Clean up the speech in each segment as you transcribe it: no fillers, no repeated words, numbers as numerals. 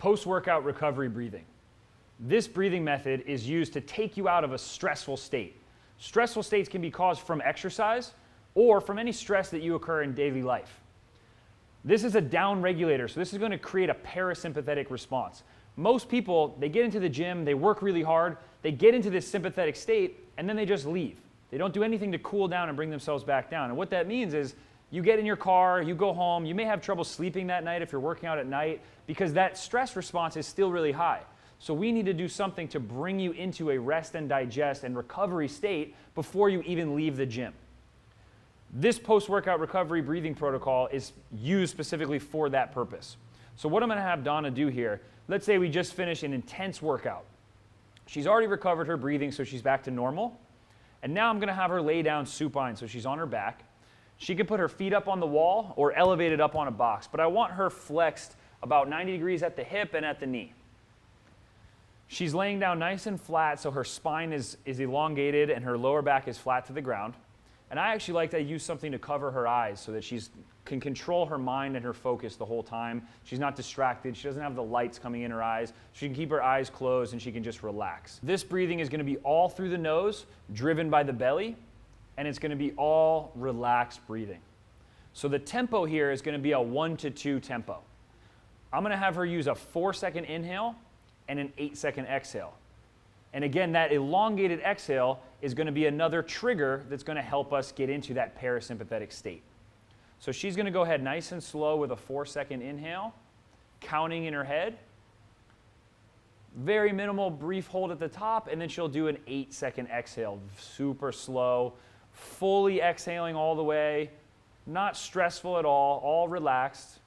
Post-workout recovery breathing. This breathing method is used to take you out of a stressful state. Stressful states can be caused from exercise or from any stress that you occur in daily life. This is a down regulator, so this is going to create a parasympathetic response. Most people, they get into the gym, they work really hard, they get into this sympathetic state, and then they just leave. They don't do anything to cool down and bring themselves back down. And what that means is you get in your car, you go home, you may have trouble sleeping that night if you're working out at night because that stress response is still really high. So we need to do something to bring you into a rest and digest and recovery state before you even leave the gym. This post-workout recovery breathing protocol is used specifically for that purpose. So what I'm going to have Donna do here, let's say we just finished an intense workout. She's already recovered her breathing, so she's back to normal. And now I'm going to have her lay down supine, so she's on her back. She can put her feet up on the wall or elevated up on a box, but I want her flexed about 90 degrees at the hip and at the knee. She's laying down nice and flat, so her spine is elongated and her lower back is flat to the ground. And I actually like to use something to cover her eyes so that she can control her mind and her focus the whole time. She's not distracted. She doesn't have the lights coming in her eyes. She can keep her eyes closed and she can just relax. This breathing is going to be all through the nose, driven by the belly, and it's going to be all relaxed breathing. So the tempo here is going to be a 1 to 2 tempo. I'm going to have her use a 4-second inhale and an 8-second exhale. And again, that elongated exhale is going to be another trigger that's going to help us get into that parasympathetic state. So she's going to go ahead nice and slow with a 4-second inhale, counting in her head. Very minimal brief hold at the top, and then she'll do an 8-second exhale, super slow, fully exhaling all the way, not stressful at all relaxed.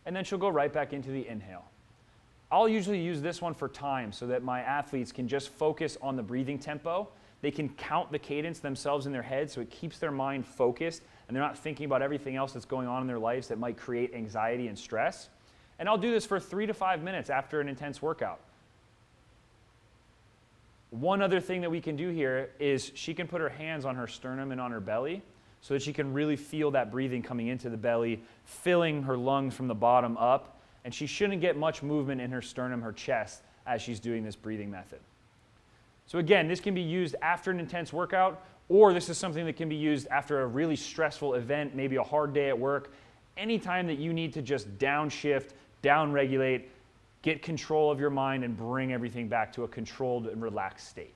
And then she'll go right back into the inhale. I'll usually use this one for time so that my athletes can just focus on the breathing tempo. They can count the cadence themselves in their head so it keeps their mind focused and they're not thinking about everything else that's going on in their lives that might create anxiety and stress. And I'll do this for 3 to 5 minutes after an intense workout. One other thing that we can do here is she can put her hands on her sternum and on her belly so that she can really feel that breathing coming into the belly, filling her lungs from the bottom up. And she shouldn't get much movement in her sternum, her chest, as she's doing this breathing method. So again, this can be used after an intense workout, or this is something that can be used after a really stressful event, maybe a hard day at work. Anytime that you need to just downshift, downregulate, get control of your mind, and bring everything back to a controlled and relaxed state.